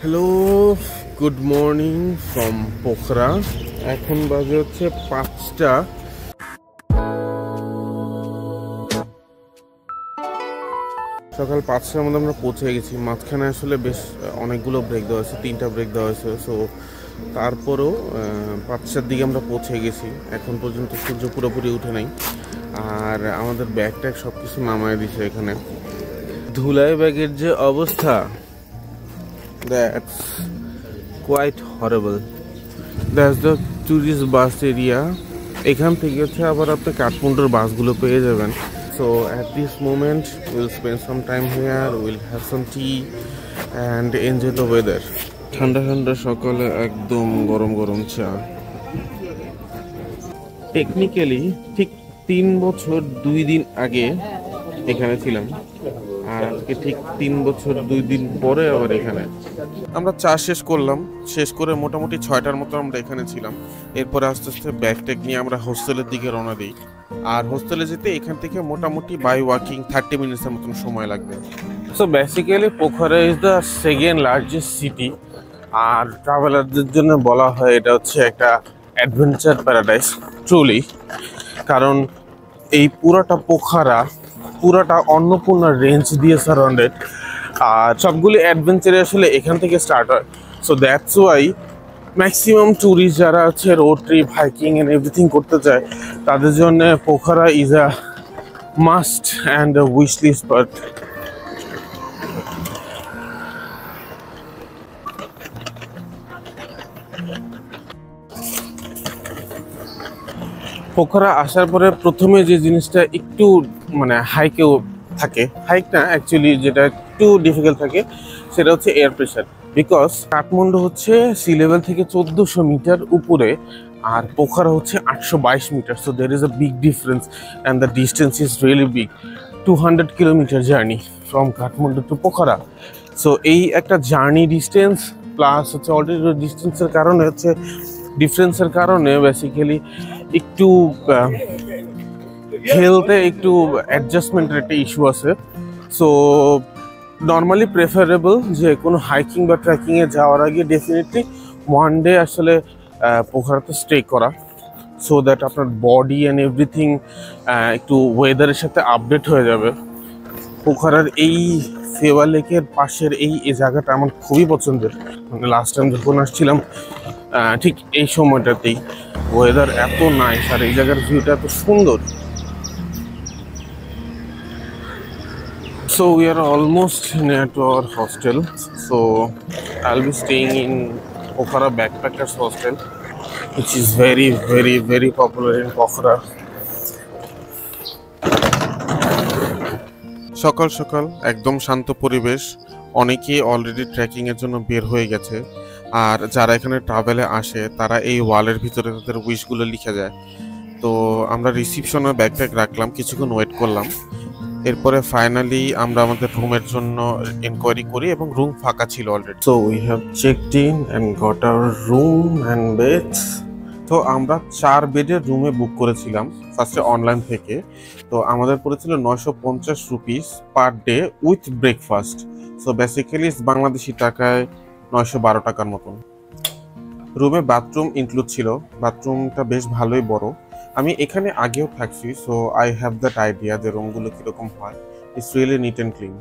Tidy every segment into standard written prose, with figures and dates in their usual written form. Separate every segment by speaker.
Speaker 1: Hello, good morning from Pokhara. এখন বাজে হচ্ছে 5টা। সকাল 5টার মধ্যে আমরা পৌঁছে গেছি। মাঝখানে আসলে বেশ অনেকগুলো ব্রেক দেওয়া হয়েছে, 3টা ব্রেক দেওয়া হয়েছে। সো তারপরেও 5টার দিকে আমরা পৌঁছে গেছি। এখন পর্যন্ত সূর্য পুরোপুরি উঠে নাই, আর আমাদের ব্যাগ ট্যাগ সব কিছু নামায় দিছে এখানে। ধুলাই ব্যাগের যে অবস্থা, that's quite horrible. That's the tourist bus area. এখান থেকে হচ্ছে আবার আপনি কাঠমান্ডুর বাসগুলো পেয়ে যাবেন। So at this moment will spend some time here, will have some tea and enjoy the weather. ঠান্ডা ঠান্ডা সকালে একদম গরম গরম চা। টেকনিক্যালি ঠিক 3 বছর 2 দিন আগে এখানে ছিলাম, আর আজকে ঠিক 3 বছর 2 দিন পরে আবার এখানে। আমরা চা শেষ করলাম, শেষ করে মোটামুটি 6টার মতো আমরা এখানে ছিলাম। এরপরে আস্তে আস্তে ব্যাগ ট্যাগ নিয়ে আমরা হোস্টেলের দিকে রওনা দিই। আর হোস্টেলে যেতে এখান থেকে মোটামুটি বাই ওয়াকিং 30 মিনিটসের মতন সময় লাগবে। So basically Pokhara is the second largest city, আর ট্রাভেলারদের জন্য বলা হয় এটা হচ্ছে একটা অ্যাডভেঞ্চার প্যারাডাইস ট্রুলি। কারণ এই পুরাটা পোখরা, পুরাটা অন্নপূর্ণা রেঞ্জ দিয়ে সারাউন্ডেড, আর সবগুলি অ্যাডভেঞ্চারে আসলে এখান থেকে স্টার্ট হয়। So that's why maximum tourist যারা আছে road trip, hiking and everything করতে চায়, তাদের জন্য Pokhara is a must and wish list spot. Pokhara আসার পরে প্রথমে যে জিনিসটা একটু হাইকেও থাকে, হাইক না অ্যাকচুয়ালি, যেটা একটু ডিফিকাল্ট থাকে সেটা হচ্ছে এয়ার প্রেশার। বিকজ কাঠমান্ডু হচ্ছে সি লেভেল থেকে 1400 মিটার উপরে, আর পোখরা হচ্ছে 822 metre. So there is a big difference and the distance is really big. 200 kilometre journey from Kathmandu to Pokhara. So এই একটা জার্নি ডিস্টেন্স প্লাস হচ্ছে অলরেডি ডিস্টেন্সের কারণে হচ্ছে ডিফারেন্সের কারণে বেসিক্যালি একটু হেলথে একটু অ্যাডজাস্টমেন্টের একটা ইস্যু আছে। সো নর্মালি প্রেফারেবল যে কোনো হাইকিং বা ট্রেকিংয়ে যাওয়ার আগে ডেফিনেটলি 1 ডে আসলে পোখরাতে স্টে করা, সো দ্যাট আপনার বডি অ্যান্ড এভরিথিং একটু ওয়েদারের সাথে আপডেট হয়ে যাবে। পোখরার এই ফেওয়া লেকের পাশের এই জায়গাটা আমার খুবই পছন্দের। লাস্ট টাইম যখন আসছিলাম ঠিক এই সময়টাতেই ওয়েদার এত নাইস, আর এই জায়গার ভিউটা এত সুন্দর। So we are almost near to our hostel. So I'll be staying in Pokhara Backpackers Hostel, which is very, very, very popular in Pokhara. সকাল সকাল একদম শান্ত পরিবেশ, অনেকেই অলরেডি ট্রেকিং এর জন্য বের হয়ে গেছে। আর যারা এখানে ট্রাভেলে আসে তারা এই ওয়ালের ভিতরে তাদের উইশগুলো লিখে যায়। তো আমরা রিসিপশনে ব্যাকপ্যাক রাখলাম, কিছুক্ষণ ওয়েট করলাম। এরপরে ফাইনালি আমরা আমাদের রুমের জন্য এনকোয়ারি করি এবং রুম ফাঁকা ছিল already. So we have checked in and got our room and beds. তো আমরা 4 বেডের রুমে বুক করেছিলাম ফার্স্টে অনলাইন থেকে। তো আমাদের পড়েছিল 950 rupees per day with breakfast. So basically Bangladeshi টাকায় 912 টাকার মতন। রুমে বাথরুম ইনক্লুড ছিল, বাথরুমটা বেশ ভালোই বড়। আমি এখানে আগেও থাকছি, so I have that idea যে রুমগুলো কীরকম হয়। It's really neat and clean.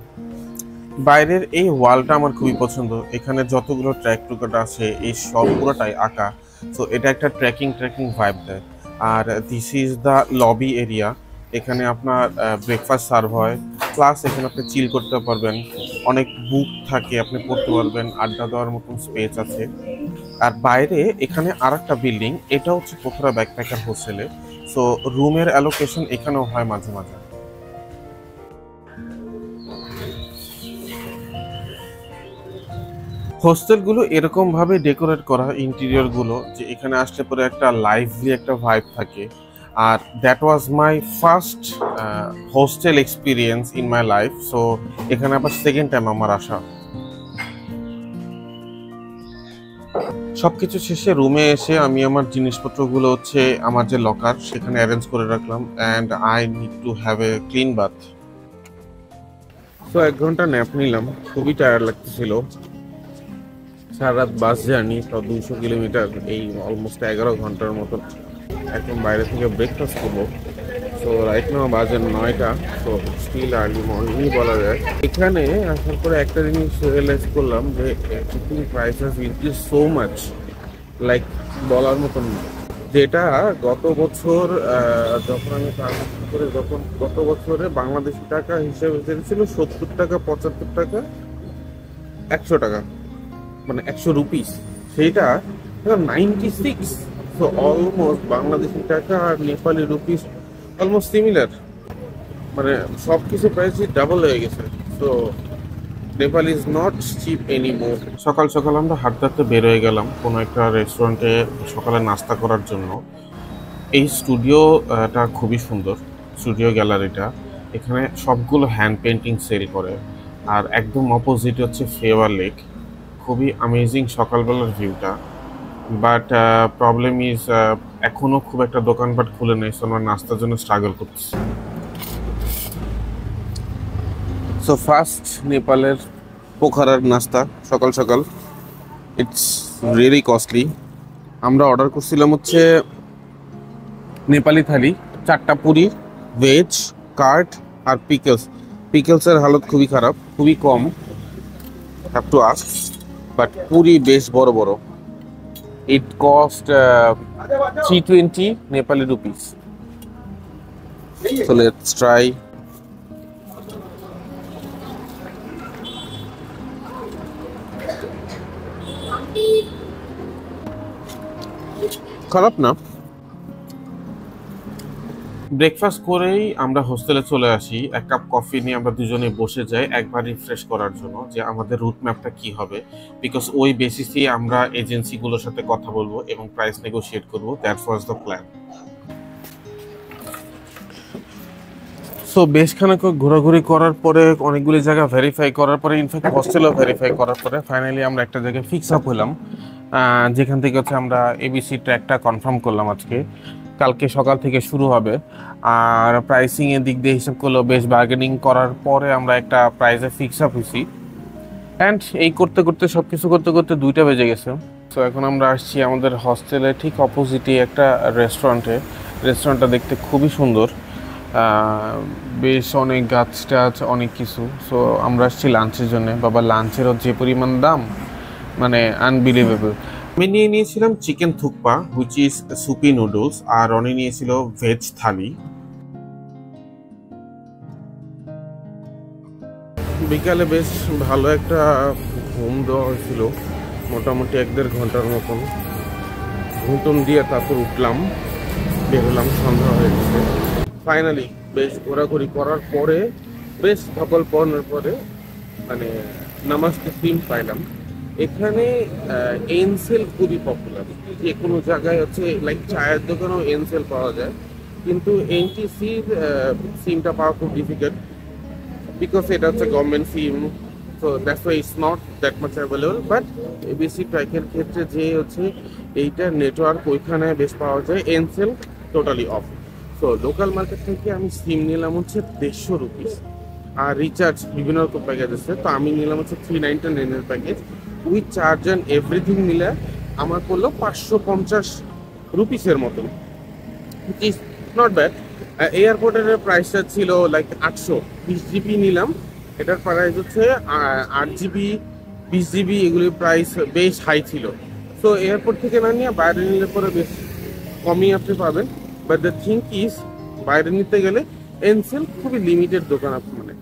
Speaker 1: বাইরের এই ওয়ালটা আমার খুবই পছন্দ। এখানে যতগুলো ট্র্যাক টুকাট আছে এই সব পুরোটাই আঁকা। সো এটা একটা ট্রেকিং ভাইব দেয়। আর this is the lobby area. এখানে আপনার ব্রেকফাস্ট সার্ভ হয়, প্লাস এখানে আপনি চিল করতে পারবেন, অনেক বুক থাকে আপনি পড়তে পারবেন, আড্ডা দেওয়ার মতন স্পেস আছে। আর বাইরে এখানে আরেকটা বিল্ডিং, এটা হচ্ছে পোখরা ব্যাকপ্যাকার হোস্টেলে। সো রুমের অ্যালোকেশন এখানেও হয় মাঝে মাঝে। হোস্টেলগুলো এরকম ভাবে ডেকোরেট করা ইন্টেরিয়রগুলো যে এখানে আসলে পরে একটা লাইভলি একটা ভাইব থাকে। আর that was my first hostel experience in my life. So এখানে আবার সেকেন্ড টাইম আমার আসা। সবকিছু শেষে রুমে এসে আমি আমার জিনিসপত্রগুলো হচ্ছে আমার যে লকার সেখানে অ্যারেঞ্জ করে রাখলাম, and I need to have a clean bath. তো 1 ঘন্টা ন্যাপ নিলাম, খুবই টায়ার্ড লাগতেছিল। সারা রাত বাস জার্নি, তো 200 কিলোমিটার, এই অলমোস্ট 11 ঘন্টার মতো। এখন বাইরে থেকে ব্রেকফাস্ট করবো। তো রাইট নাও বাজে 9টা, তো স্টিল আর্লি মর্নিংই বলা যায়। এখানে আসার পরে একটা জিনিস রিয়েলাইজ করলাম যে everything prices increase so much, like বলার মতন না। যেটা গত বছর যখন আমি ট্রানজেকশন করে, যখন গত বছরে বাংলাদেশি টাকা হিসেবে ছিল 70 টাকা, 75 টাকা, 100 টাকা, মানে 100 রুপিস, সেইটা 96। তো অলমোস্ট বাংলাদেশি টাকা আর নেপালি রুপিস অলমোস্ট সিমিলার, মানে সব কিছু প্রাইসই ডাবল হয়ে গেছে। তো Nepal is not cheap anymore. সকাল সকাল আমরা হাঁটতে হাঁটতে বের হয়ে গেলাম কোনো একটা রেস্টুরেন্টে সকালে নাস্তা করার জন্য। এই স্টুডিওটা খুবই সুন্দর, স্টুডিও গ্যালারিটা। এখানে সবগুলো হ্যান্ড পেন্টিং সেল করে, আর একদম অপোজিট হচ্ছে ফেওয়া লেক। খুবই অ্যামেজিং সকালবেলার ভিউটা। বাট প্রবলেম ইজ এখনও খুব একটা দোকানপাট খুলে নেই, সো আমরা নাস্তার জন্য স্ট্রাগল করছি। সো ফার্স্ট নেপালের পোখারার নাস্তা সকাল সকাল, ইটস রিয়েলি কস্টলি। আমরা অর্ডার করছিলাম হচ্ছে নেপালি থালি, 4টা পুরি, ভেজ, কার্ড আর পিকলস। পিকলসের হালত খুবই খারাপ, খুবই কম, have to ask. But puri বেশ বড় বড়। It cost 320 Nepali rupees. So let's try. খারাপ না। ব্রেকফাস্ট করেই আমরা হোস্টেলে চলে আসি। 1 কাপ কফি নিয়ে আমরা দুজনে বসে যাই একবার রিফ্রেশ করার জন্য যে আমাদের রুট ম্যাপটা কি হবে, বিকজ ওই বেসিসে আমরা এজেন্সিগুলোর সাথে কথা বলবো এবং প্রাইস নেগোশিয়েট করবো। That was the plan. So বেশ খানিক ঘোরাঘুরি করার পরে, অনেকগুলি জায়গা ভেরিফাই করার পরে, ইনফ্যাক্ট হোস্টেলও ভেরিফাই করার পরে ফাইনালি আমরা একটা জায়গায় ফিক্স আপ হলাম, যেখান থেকে হচ্ছে আমরা এবিসি ট্র্যাকটা কনফার্ম করলাম। আজকে কালকে সকাল থেকে শুরু হবে। আর প্রাইসিংয়ের দিক দিয়ে হিসাব করলেও বেশ বার্গেনিং করার পরে আমরা একটা প্রাইসে ফিক্স আপ হয়েছি। অ্যান্ড এই করতে করতে সব কিছু করতে করতে 2টা বেজে গেছে। তো এখন আমরা আসছি আমাদের হস্টেলের ঠিক অপোজিটে একটা রেস্টুরেন্টে। রেস্টুরেন্টটা দেখতে খুবই সুন্দর, বেশ অনেক গাছ টাছ অনেক কিছু। সো আমরা আসছি লাঞ্চের জন্য। বাবা, লাঞ্চেরও যে পরিমাণ দাম, মানে আনবিলিভেবল। আমি নিয়েছিলাম chicken thukpa, which is soupy noodles, আর রনি নিয়েছিল ভেজ থালি। বিকালে বেশ ভালো একটা ঘুম দেওয়া হয়েছিল, মোটামুটি 1-1.5 ঘন্টার মতন ঘুম দিয়ে তারপর উঠলাম, বেরোলাম, সন্ধ্যা হয়ে গেছে। ফাইনালি বেশ ঘোরাঘুরি করার পরে, বেশ ধকল পড়ানোর পরে, মানে নামাজকে সিম পাইলাম। এখানে এনসেল খুবই পপুলার। যে কোনো জায়গায় হচ্ছে লাইক চায়ের দোকানেও এনসেল পাওয়া যায়, কিন্তু এনটিসির সিমটা পাওয়া খুব ডিফিকাল্ট, বিকজ এটা হচ্ছে government SIM. So that's why it's not that much available. But ABC ট্র্যাকের ক্ষেত্রে যে হচ্ছে এইটার নেটওয়ার্ক ওইখানে বেশ পাওয়া যায়, Ncell totally off. So local market থেকে আমি সিম নিলাম হচ্ছে 150 রুপিস, আর রিচার্জ বিভিন্ন রকম প্যাকেজ আছে। তো আমি নিলাম হচ্ছে 399 package, with charge and everything মিলে আমার পড়লো 550 রুপিসের মতন, হুইচ ইজ নট ব্যাড। এয়ারপোর্টের প্রাইসটা ছিল লাইক 800। 20 জিবি নিলাম, এটার প্রাইস হচ্ছে 8 জিবি, 20 জিবি, এগুলির প্রাইস বেশ হাই ছিল। সো এয়ারপোর্ট থেকে না নিয়ে বাইরে নিলে পরে বেশ কমই আপনি পাবেন। বাট দ্য থিং ইজ, বাইরে নিতে গেলে এনসেল খুবই লিমিটেড দোকান, মানে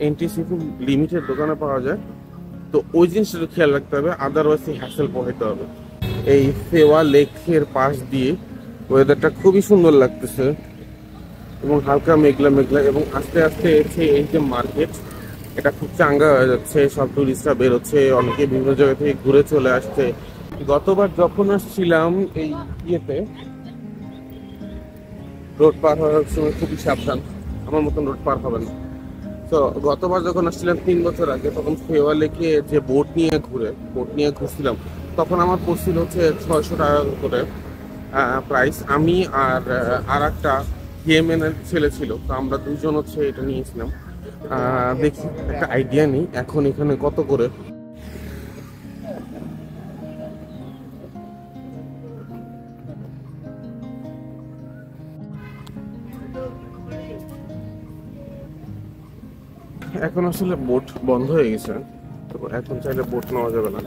Speaker 1: এনটিসি খুব লিমিটেড দোকানে পাওয়া যায়। তো ওই জিনিসটা খেয়াল রাখতে হবে, আদারওয়াইজ হ্যাসেল পোহাইতে হবে। এই ফেওয়া লেকের পাশ দিয়ে ওয়েদারটা খুবই সুন্দর লাগতেছে, এবং হালকা মেঘলা মেঘলা, এবং আস্তে আস্তে এসে এই যে মার্কেট, এটা খুব চাঙ্গা হয়ে যাচ্ছে। সব টুরিস্টরা বেরোচ্ছে, অনেকে বিভিন্ন জায়গা থেকে ঘুরে চলে আসছে। গতবার যখন আসছিলাম এই ইয়েতে, রোড পার হওয়ার সময় খুবই সাবধান, আমার মতন রোড পার হবে না। তো গতবার যখন আসছিলাম 3 বছর আগে, তখন ফেওয়া লেকে যে বোট নিয়ে ঘুরছিলাম, তখন আমার পড়ছিল হচ্ছে 600 টাকা করে প্রাইস। আমি আর একটা ইয়েমেনের ছেলে ছিল, তো আমরা দুজন হচ্ছে এটা নিয়েছিলাম। দেখি, একটা আইডিয়া নেই এখন এখানে কত করে। এখন আসলে বোট বন্ধ হয়ে গেছে, তো এখন চাইলে বোট নেওয়া যাবে না,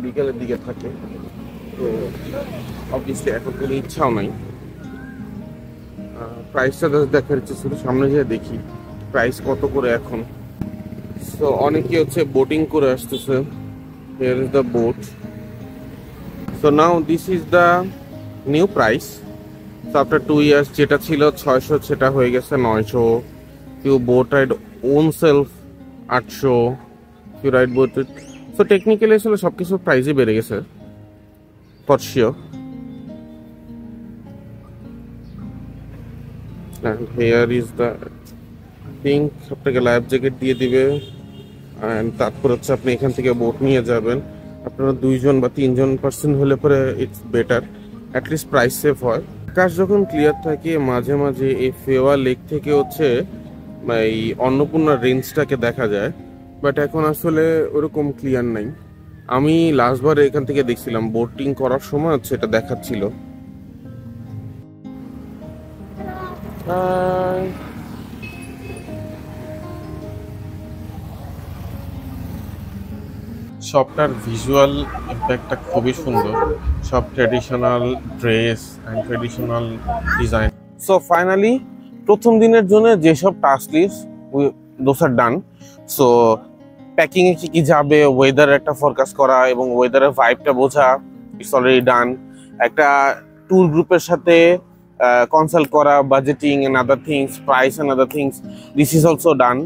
Speaker 1: বিকেলের দিকে থাকে। তো অবভিয়াসলি এখন কোনো ইচ্ছাও নাই। প্রাইসটা দেখার ইচ্ছে ছিল, সামনে যেয়ে দেখি প্রাইস কত করে এখন। সো অনেকে হচ্ছে বোটিং করে আসতেছে। Here is the boat. So now this is the new price. So after 2 years যেটা ছিল 600 সেটা হয়ে গেছে 900। You boat ride own self 800। You ride boat. So technically আসলে সব কিছু প্রাইসই বেড়ে গেছে for sure. And here is the thing, আপনাকে লাইফ জ্যাকেট দিয়ে দিবে, অ্যান্ড তারপর হচ্ছে আপনি এখান থেকে বোট নিয়ে যাবেন। আপনারা 2 জন বা 3 জন পার্সন হলে পরে it's better, at least price save হয়। আকাশ যখন ক্লিয়ার থাকে মাঝে মাঝে এই ফেওয়া লেক থেকে হচ্ছে এই অন্নপূর্ণা রেঞ্জটাকে দেখা যায়, বাট এখন আসলে ওরকম ক্লিয়ার নাই। আমি লাস্টবার এখান থেকে দেখছিলাম বোটিং করার সময় হচ্ছে এটা দেখাচ্ছিল। শপটার ভিজুয়াল ইম্প্যাক্টটা খুবই সুন্দর, সব traditional dress and traditional design. So finally প্রথম দিনের জন্য যেসব task list those are done. So প্যাকিংয়ে কি কি যাবে, ওয়েদার একটা ফরকাস্ট করা এবং ওয়েদারের ভাইবটা বোঝা, ইটস অলরেডি ডান। একটা ট্যুর গ্রুপের সাথে কনসাল্ট করা, budgeting and other things, price and other things, this is also done.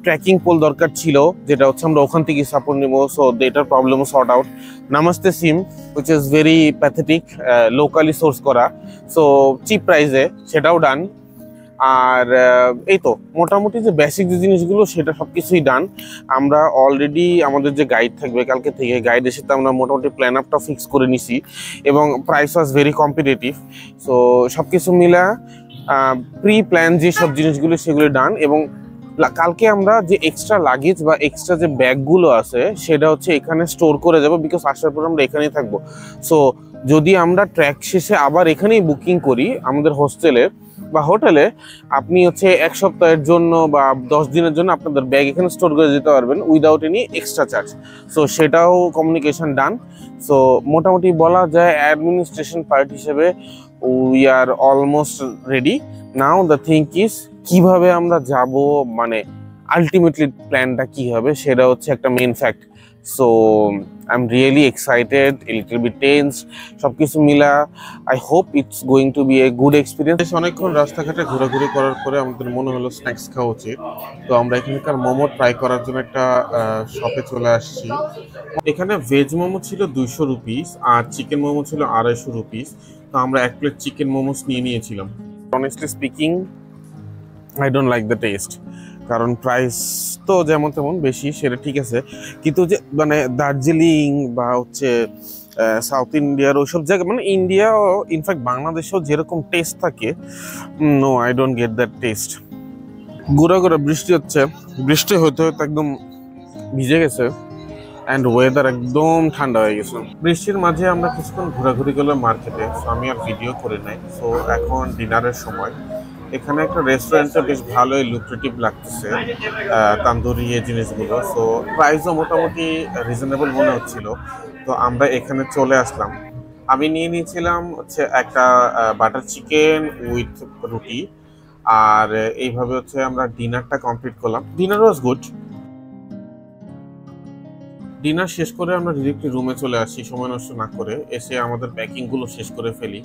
Speaker 1: Trekking pole দরকার ছিল, যেটা হচ্ছে আমরা ওখান থেকে সাপোর্ট নিব, সো এটার প্রবলেমও sort out. Namaste SIM which is very pathetic, locally source করা, সো চিপ প্রাইসে, সেটাও ডান। আর এই তো মোটামুটি যে বেসিক যে জিনিসগুলো সেটা সব কিছুই ডান। আমরা অলরেডি আমাদের যে গাইড থাকবে কালকে থেকে, গাইডের সাথে আমরা মোটামুটি প্ল্যান আপটা ফিক্স করে নিছি এবং price was very competitive. So সব কিছু মিলা প্রি প্ল্যান যে সব জিনিসগুলো সেগুলো ডান। এবং কালকে আমরা যে এক্সট্রা লাগেজ বা এক্সট্রা যে ব্যাগগুলো আছে সেটা হচ্ছে এখানে স্টোর করে যাবো, বিকজ আসার পর আমরা এখানেই থাকবো। সো যদি আমরা ট্র্যাক শেষে আবার এখানেই বুকিং করি আমাদের হোস্টেলে বা হোটেলে, আপনি হচ্ছে 1 সপ্তাহের জন্য বা 10 দিনের জন্য আপনাদের ব্যাগ এখানে স্টোর করে যেতে পারবেন without any extra charge. So সেটাও কমিউনিকেশন ডান। সো মোটামুটি বলা যায় অ্যাডমিনিস্ট্রেশন পার্ট হিসেবে we are almost ready. Now the thing is কিভাবে আমরা যাব, মানে আলটিমেটলি প্ল্যানটা কি হবে সেটা হচ্ছে একটা main fact. So I am really excited, a little bit tense, সবকিছু মিলা I hope it's going to be a good experience. অনেকক্ষণ রাস্তাঘাটে ঘোরাঘুরি করার পরে আমাদের মনে হলো স্ন্যাক্স খাওয়া উচিত, তো আমরা এখানকার মোমো ট্রাই করার জন্য একটা শপে চলে আসছি। এখানে ভেজ মোমো ছিল 200 রুপিস আর চিকেন মোমো ছিল 250 রুপিস। তো আমরা 1 প্লেট চিকেন মোমোস নিয়েছিলাম। Honestly speaking I don't like the test, কারণ প্রাইস তো যেমন তেমন বেশি, সেটা ঠিক আছে, কিন্তু যে মানে দার্জিলিং বা হচ্ছে সাউথ ইন্ডিয়ার ওইসব জায়গা, মানে ইন্ডিয়া ইনফ্যাক্ট বাংলাদেশেও যেরকম টেস্ট থাকে, no I don't get that taste. ঘোরা বৃষ্টি হচ্ছে, বৃষ্টি হতে হতে একদম ভিজে গেছে অ্যান্ড ওয়েদার একদম ঠান্ডা হয়ে গেছে। বৃষ্টির মাঝে আমরা কিছুক্ষণ ঘোরাঘুরি করলাম মার্কেটে, সো আমি আর ভিডিও করে নাই। সো এখন ডিনারের সময় এখানে একটা রেস্টুরেন্টটা বেশ ভালোই লুক্রেটিভ লাগতেছে, তান্দুরি এই জিনিসগুলো। সো প্রাইসও মোটামুটি রিজনেবল মনে হচ্ছিল, তো আমরা এখানে চলে আসলাম। আমি নিয়েছিলাম হচ্ছে একটা বাটার চিকেন উইথ রুটি, আর এইভাবে হচ্ছে আমরা ডিনারটা কমপ্লিট করলাম। Dinner was good. ডিনার শেষ করে আমরা ডিরেক্টলি রুমে চলে আসি সময় নষ্ট না করে, এসে আমাদের প্যাকিংগুলো শেষ করে ফেলি।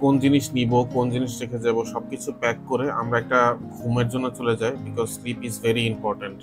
Speaker 1: কোন জিনিস নিব, কোন জিনিস রেখে যাব, সব কিছু প্যাক করে আমরা একটা ঘুমের জন্য চলে যাই, because sleep is very important.